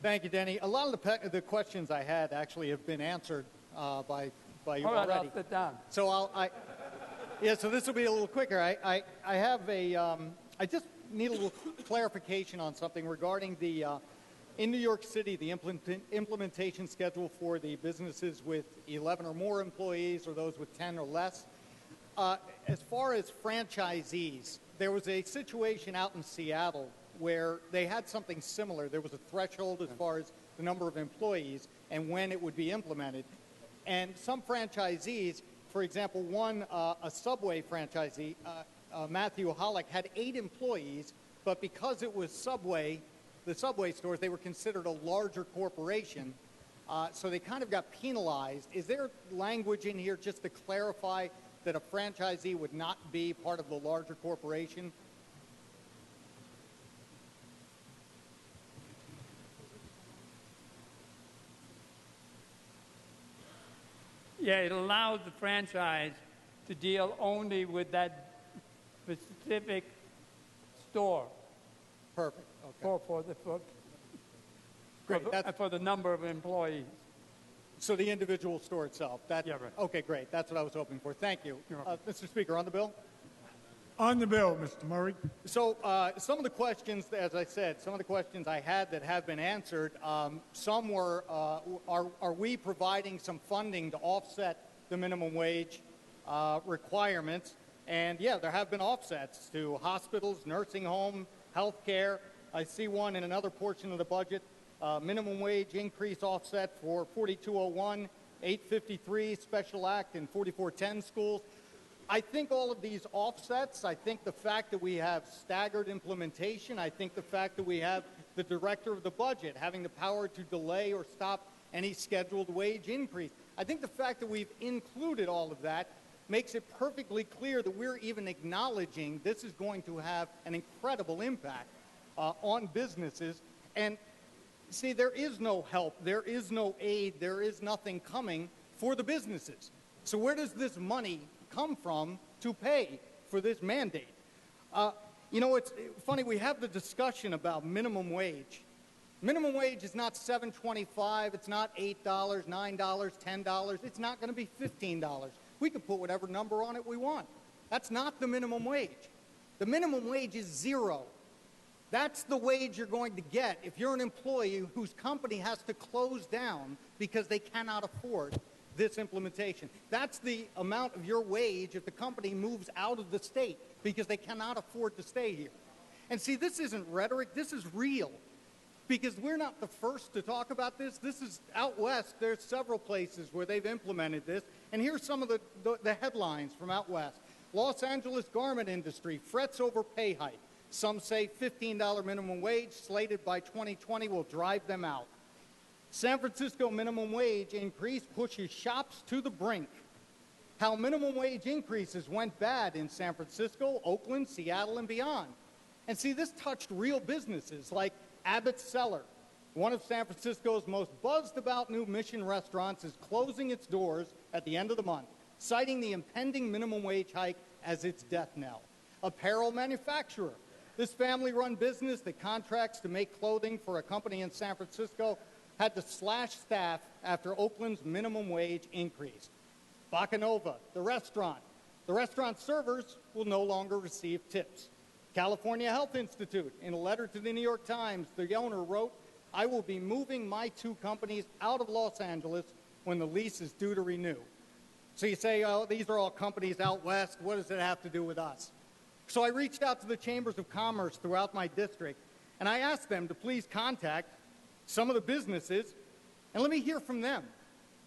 Thank you, Denny. A lot of the questions I had actually have been answered by you All right, already. I'll sit down. So so this will be a little quicker. I have I just need a little clarification on something regarding the in New York City, the implementation schedule for the businesses with 11 or more employees or those with 10 or less. As far as franchisees, there was a situation out in Seattle where they had something similar. There was a threshold as far as the number of employees and when it would be implemented. And some franchisees, for example, a Subway franchisee, Matthew Hollick, had 8 employees, but because it was Subway, the Subway stores, they were considered a larger corporation, so they kind of got penalized. Is there language in here just to clarify that a franchisee would not be part of the larger corporation? Yeah, it allows the franchise to deal only with that specific store. Perfect. Okay. For the number of employees. So the individual store itself. Yeah, right. Okay, great. That's what I was hoping for. Thank you. Mr. Speaker, on the bill? On the bill, Mr. Murray. So some of the questions, as I said, some of the questions I had that have been answered, some were, are we providing some funding to offset the minimum wage requirements? And yeah, there have been offsets to hospitals, nursing home, health care. I see one in another portion of the budget, minimum wage increase offset for 4201, 853 Special Act, and 4410 schools. I think all of these offsets, I think the fact that we have staggered implementation, I think the fact that we have the director of the budget having the power to delay or stop any scheduled wage increase, I think the fact that we've included all of that makes it perfectly clear that we're even acknowledging this is going to have an incredible impact on businesses. And see, there is no help, there is no aid, there is nothing coming for the businesses. So where does this money come from to pay for this mandate? You know, it's funny, we have the discussion about minimum wage. Minimum wage is not $7.25, it's not $8, $9, $10, it's not going to be $15. We can put whatever number on it we want. That's not the minimum wage. The minimum wage is $0. That's the wage you're going to get if you're an employee whose company has to close down because they cannot afford this implementation. That's the amount of your wage if the company moves out of the state because they cannot afford to stay here. And see, this isn't rhetoric, this is real. Because we're not the first to talk about this. This is out west. There's several places where they've implemented this. And here's some of the headlines from out west. Los Angeles garment industry frets over pay hike. Some say $15 minimum wage slated by 2020 will drive them out. San Francisco minimum wage increase pushes shops to the brink. How minimum wage increases went bad in San Francisco, Oakland, Seattle, and beyond. And see, this touched real businesses like Abbott's Cellar, one of San Francisco's most buzzed about new Mission restaurants, is closing its doors at the end of the month, citing the impending minimum wage hike as its death knell. Apparel manufacturer. This family-run business that contracts to make clothing for a company in San Francisco had to slash staff after Oakland's minimum wage increased. Bacanova, the restaurant. The restaurant servers will no longer receive tips. California Health Institute, in a letter to the New York Times, the owner wrote, "I will be moving my 2 companies out of Los Angeles when the lease is due to renew." So you say, oh, these are all companies out west. What does it have to do with us? So I reached out to the chambers of commerce throughout my district, and I asked them to please contact some of the businesses, and let me hear from them.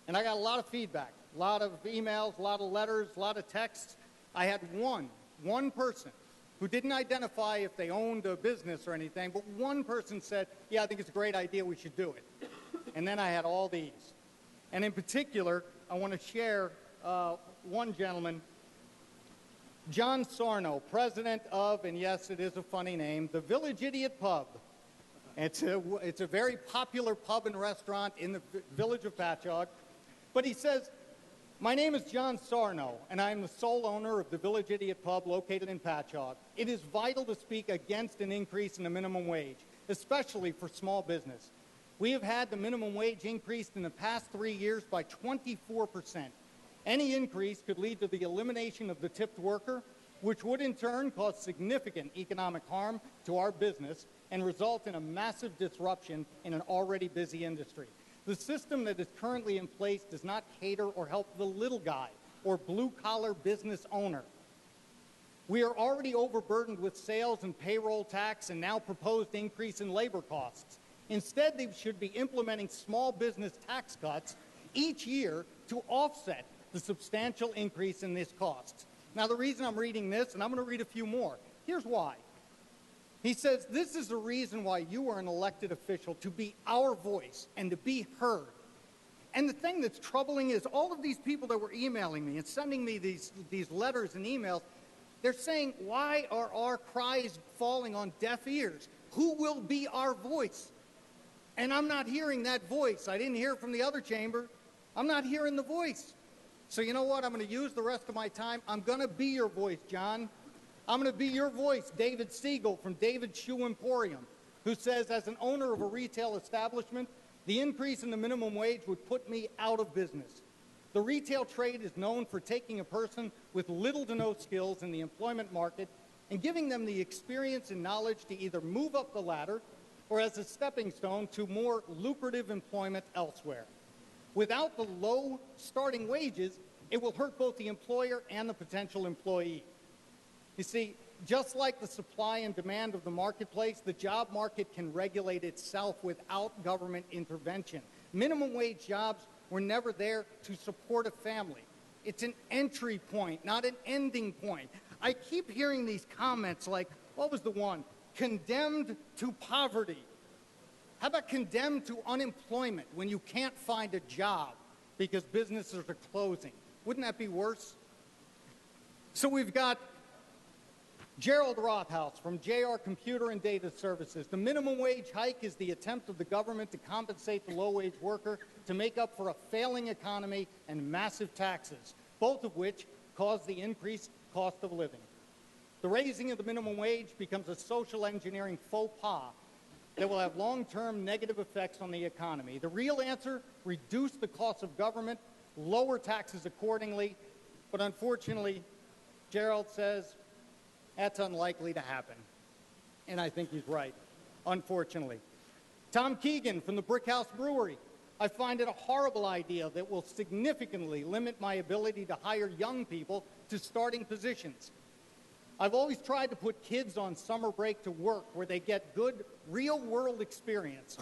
And I got a lot of feedback, a lot of emails, a lot of letters, a lot of texts. I had one person who didn't identify if they owned a business or anything, but one person said, yeah, I think it's a great idea, we should do it. And then I had all these. And in particular, I want to share one gentleman, John Sarno, president of, and yes, it is a funny name, the Village Idiot Pub. It's a very popular pub and restaurant in the village of Patchogue. But he says, my name is John Sarno, and I am the sole owner of the Village Idiot Pub located in Patchogue. It is vital to speak against an increase in the minimum wage, especially for small business. We have had the minimum wage increased in the past 3 years by 24%. Any increase could lead to the elimination of the tipped worker, which would in turn cause significant economic harm to our business and result in a massive disruption in an already busy industry. The system that is currently in place does not cater or help the little guy or blue-collar business owner. We are already overburdened with sales and payroll tax and now proposed increase in labor costs. Instead, they should be implementing small business tax cuts each year to offset the substantial increase in these costs. Now, the reason I'm reading this, and I'm going to read a few more, here's why. He says, this is the reason why you are an elected official, to be our voice and to be heard. And the thing that's troubling is all of these people that were emailing me and sending me these letters and emails, they're saying, why are our cries falling on deaf ears? Who will be our voice? And I'm not hearing that voice. I didn't hear it from the other chamber. I'm not hearing the voice. So you know what? I'm going to use the rest of my time. I'm going to be your voice, John. I'm going to be your voice, David Siegel from David's Shoe Emporium, who says, as an owner of a retail establishment, the increase in the minimum wage would put me out of business. The retail trade is known for taking a person with little to no skills in the employment market and giving them the experience and knowledge to either move up the ladder or as a stepping stone to more lucrative employment elsewhere. Without the low starting wages, it will hurt both the employer and the potential employee. You see, just like the supply and demand of the marketplace, the job market can regulate itself without government intervention. Minimum wage jobs were never there to support a family. It's an entry point, not an ending point. I keep hearing these comments like, what was the one? Condemned to poverty. How about condemned to unemployment when you can't find a job because businesses are closing? Wouldn't that be worse? So we've got Gerald Rothaus from JR Computer and Data Services. The minimum wage hike is the attempt of the government to compensate the low-wage worker to make up for a failing economy and massive taxes, both of which cause the increased cost of living. The raising of the minimum wage becomes a social engineering faux pas that will have long-term negative effects on the economy. The real answer, reduce the cost of government, lower taxes accordingly, but unfortunately, Gerald says, that's unlikely to happen. And I think he's right, unfortunately. Tom Keegan from the Brickhouse Brewery. I find it a horrible idea that will significantly limit my ability to hire young people to starting positions. I've always tried to put kids on summer break to work where they get good real-world experience.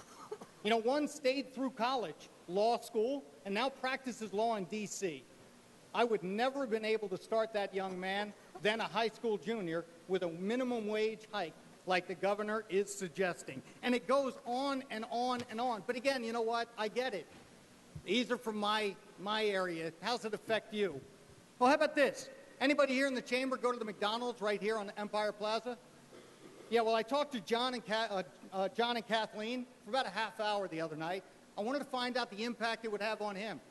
You know, one stayed through college, law school, and now practices law in D.C. I would never have been able to start that young man, then a high school junior, with a minimum wage hike like the governor is suggesting. And it goes on and on and on. But again, you know what? I get it. These are from my area. How's it affect you? Well, how about this? Anybody here in the chamber go to the McDonald's right here on Empire Plaza? Yeah, well, I talked to John and Kathleen for about a half hour the other night. I wanted to find out the impact it would have on him.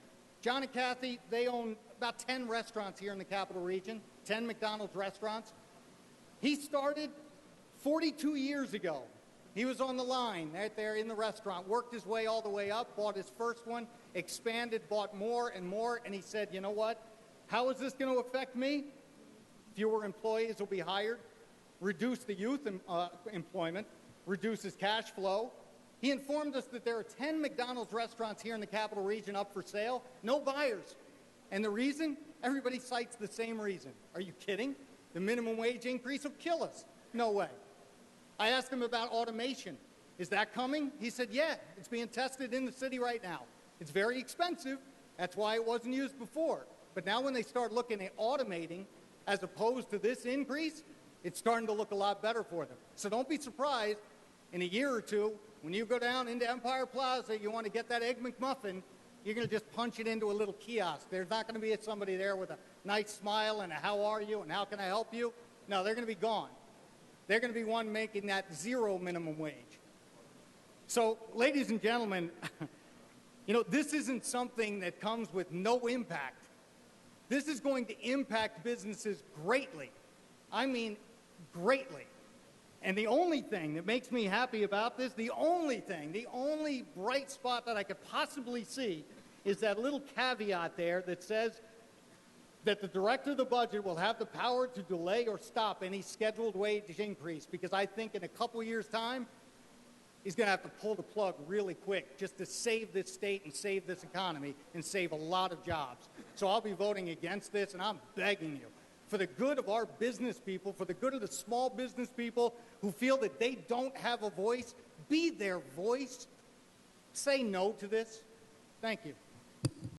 John and Kathy, they own about 10 restaurants here in the capital region, 10 McDonald's restaurants. He started 42 years ago. He was on the line right there in the restaurant, worked his way all the way up, bought his first one, expanded, bought more and more, and he said, you know what? How is this going to affect me? Fewer employees will be hired, reduce the youth employment, reduces cash flow. He informed us that there are 10 McDonald's restaurants here in the capital region up for sale, no buyers. And the reason? Everybody cites the same reason. Are you kidding? The minimum wage increase will kill us. No way. I asked him about automation. Is that coming? He said, yeah, it's being tested in the city right now. It's very expensive. That's why it wasn't used before. But now when they start looking at automating as opposed to this increase, it's starting to look a lot better for them. So don't be surprised in a year or two when you go down into Empire Plaza, you want to get that Egg McMuffin, you're going to just punch it into a little kiosk. There's not going to be somebody there with a nice smile and a how are you and how can I help you? No, they're going to be gone. They're going to be one making that zero minimum wage. So, ladies and gentlemen, you know, this isn't something that comes with no impact. This is going to impact businesses greatly. I mean, greatly. And the only thing that makes me happy about this, the only bright spot that I could possibly see is that little caveat there that says that the director of the budget will have the power to delay or stop any scheduled wage increase, because I think in a couple years' time, he's going to have to pull the plug really quick just to save this state and save this economy and save a lot of jobs. So I'll be voting against this, and I'm begging you, for the good of our business people, for the good of the small business people who feel that they don't have a voice, be their voice. Say no to this. Thank you.